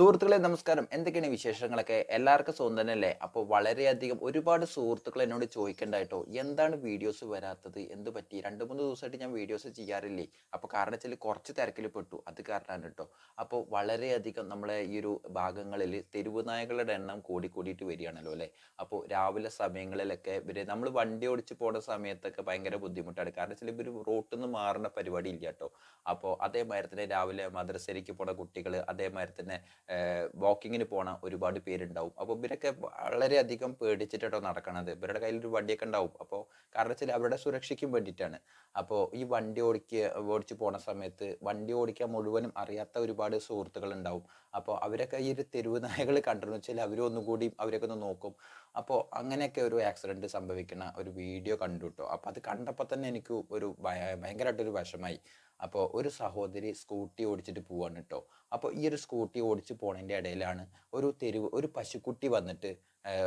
സുഹൃത്തുക്കളെ നമസ്കാരം. എന്തൊക്കെയാണ് വിശേഷങ്ങളൊക്കെ? എല്ലാവർക്കും സുഖം തന്നെയല്ലേ? അപ്പോൾ വളരെയധികം ഒരുപാട് സുഹൃത്തുക്കൾ എന്നോട് ചോദിക്കണ്ടായിട്ടോ, എന്താണ് വീഡിയോസ് വരാത്തത്? എന്ത് പറ്റി? 2, 3 ദിവസമായിട്ട് ഞാൻ വീഡിയോസ് ചെയ്യാറില്ലേ? അപ്പോൾ കാരണം വെച്ചാൽ കുറച്ച് തിരക്കിൽ പെട്ടു. അത് കാരണമാണ് കേട്ടോ. അപ്പോൾ വളരെയധികം നമ്മളെ ഈ ഒരു ഭാഗങ്ങളിൽ തെരുവ് നായകളുടെ എണ്ണം കൂടിയിട്ട് വരികയാണല്ലോ അല്ലേ? അപ്പോൾ രാവിലെ സമയങ്ങളിലൊക്കെ നമ്മൾ വണ്ടി ഓടിച്ച് പോകുന്ന സമയത്തൊക്കെ ഭയങ്കര ബുദ്ധിമുട്ടാണ്. കാരണം വെച്ചാൽ ഇവർ റോട്ടിൽ നിന്ന് മാറുന്ന പരിപാടി ഇല്ല കേട്ടോ. അപ്പോൾ അതേമാതിരി തന്നെ രാവിലെ മദ്രസയിലേക്ക് പോണ കുട്ടികൾ, അതേമാതിരി തന്നെ വാക്കിങ്ങിന് പോണ ഒരുപാട് പേരുണ്ടാവും. അപ്പോൾ ഇവരൊക്കെ വളരെയധികം പേടിച്ചിട്ടോ നടക്കണത്. ഇവരുടെ കയ്യിൽ ഒരു വണ്ടിയൊക്കെ ഉണ്ടാവും. അപ്പോൾ കാരണം വെച്ചാൽ അവരുടെ സുരക്ഷയ്ക്കും വേണ്ടിയിട്ടാണ്. അപ്പോൾ ഈ വണ്ടി ഓടിച്ച് പോണ സമയത്ത് വണ്ടി ഓടിക്കാൻ മുഴുവനും അറിയാത്ത ഒരുപാട് സുഹൃത്തുക്കൾ ഉണ്ടാവും. അപ്പോൾ അവരൊക്കെ ഈ ഒരു തെരുവ് നായകൾ കണ്ടെന്ന് വെച്ചാൽ അവരും ഒന്നുകൂടി അവരൊക്കെ ഒന്ന് നോക്കും. അപ്പോൾ അങ്ങനെയൊക്കെ ഒരു ആക്സിഡൻറ്റ് സംഭവിക്കുന്ന ഒരു വീഡിയോ കണ്ടു കേട്ടോ. അപ്പോൾ അത് കണ്ടപ്പോൾ തന്നെ എനിക്ക് ഒരു ഭയങ്കരമായിട്ടൊരു വിഷമായി. അപ്പോൾ ഒരു സഹോദരി സ്കൂട്ടി ഓടിച്ചിട്ട് പോവാണ് കേട്ടോ. അപ്പോൾ ഈ ഒരു സ്കൂട്ടി ഓടിച്ച് പോണതിൻ്റെ ഇടയിലാണ് ഒരു പശുക്കുട്ടി വന്നിട്ട്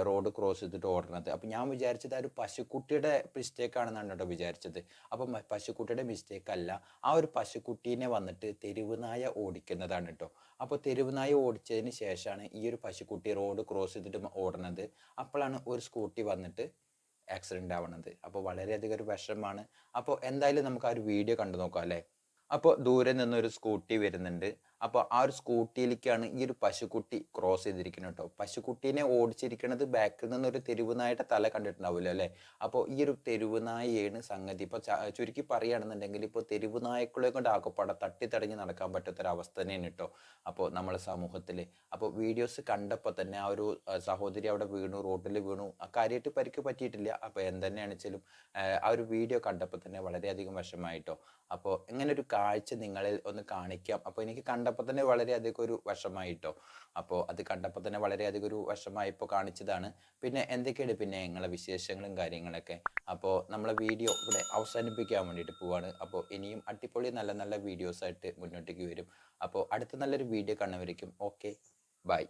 റോഡ് ക്രോസ് ചെയ്തിട്ട് ഓടുന്നത്. അപ്പോൾ ഞാൻ വിചാരിച്ചത് ആ ഒരു പശുക്കുട്ടിയുടെ മിസ്റ്റേക്ക് ആണെന്നാണ് കേട്ടോ വിചാരിച്ചത്. അപ്പം പശുക്കുട്ടിയുടെ മിസ്റ്റേക്ക് അല്ല, ആ ഒരു പശുക്കുട്ടീനെ വന്നിട്ട് തെരുവ് നായ ഓടിക്കുന്നതാണ് കേട്ടോ. അപ്പോൾ തെരുവ് നായ ഓടിച്ചതിന് ശേഷമാണ് ഈ ഒരു പശുക്കുട്ടി റോഡ് ക്രോസ് ചെയ്തിട്ട് ഓടുന്നത്. അപ്പോഴാണ് ഒരു സ്കൂട്ടി വന്നിട്ട് ആക്സിഡൻ്റ് ആവുന്നത്. അപ്പോൾ വളരെയധികം ഒരു വിഷമമാണ്. അപ്പോൾ എന്തായാലും നമുക്ക് ആ ഒരു വീഡിയോ കണ്ടു നോക്കാം അല്ലേ. അപ്പോൾ ദൂരെ നിന്നൊരു സ്കൂട്ടി വരുന്നുണ്ട്. അപ്പോൾ ആ ഒരു സ്കൂട്ടിയിലേക്കാണ് ഈ ഒരു പശുക്കുട്ടി ക്രോസ് ചെയ്തിരിക്കുന്നത് കേട്ടോ. പശുക്കുട്ടീനെ ഓടിച്ചിരിക്കുന്നത് ബാക്കിൽ നിന്നൊരു തെരുവ് നായയുടെ തല കണ്ടിട്ടുണ്ടാവില്ല അല്ലേ. അപ്പോൾ ഈ ഒരു തെരുവ് നായയാണ് സംഗതി. ഇപ്പോൾ ചുരുക്കി പറയുകയാണെന്നുണ്ടെങ്കിൽ ഇപ്പോൾ തെരുവ് നായക്കളെ കൊണ്ട് ആക്കപ്പാടെ തട്ടിത്തടഞ്ഞ് നടക്കാൻ പറ്റാത്തൊരവസ്ഥ തന്നെയാണ് കേട്ടോ അപ്പോൾ നമ്മളെ സമൂഹത്തിൽ. അപ്പോൾ വീഡിയോസ് കണ്ടപ്പോൾ തന്നെ ആ ഒരു സഹോദരി അവിടെ വീണു, റോഡിൽ വീണു. കാര്യമായിട്ട് പരിക്ക് പറ്റിയിട്ടില്ല. അപ്പോൾ എന്തെന്നെയാണെന്ന് വെച്ചാലും ആ ഒരു വീഡിയോ കണ്ടപ്പോൾ തന്നെ വളരെയധികം വിഷമമായിട്ടോ. അപ്പോൾ ഇങ്ങനെ ഒരു കാഴ്ച നിങ്ങളിൽ ഒന്ന് കാണിക്കാം. അപ്പോൾ എനിക്ക് കണ്ടപ്പോൾ തന്നെ വളരെയധികം ഒരു വിഷമമായിട്ടോ. അപ്പോൾ അത് കണ്ടപ്പോൾ തന്നെ വളരെയധികം ഒരു വിഷമമായിപ്പോൾ കാണിച്ചതാണ്. പിന്നെ എന്തൊക്കെയാണ് പിന്നെ നിങ്ങളെ വിശേഷങ്ങളും കാര്യങ്ങളൊക്കെ. അപ്പോൾ നമ്മളെ വീഡിയോ ഇവിടെ അവസാനിപ്പിക്കാൻ വേണ്ടിയിട്ട് പോവാണ്. അപ്പോൾ ഇനിയും അടിപൊളി നല്ല നല്ല വീഡിയോസായിട്ട് മുന്നോട്ടേക്ക് വരും. അപ്പോൾ അടുത്ത നല്ലൊരു വീഡിയോ കാണുന്നവരേക്കും ഓക്കെ, ബൈ.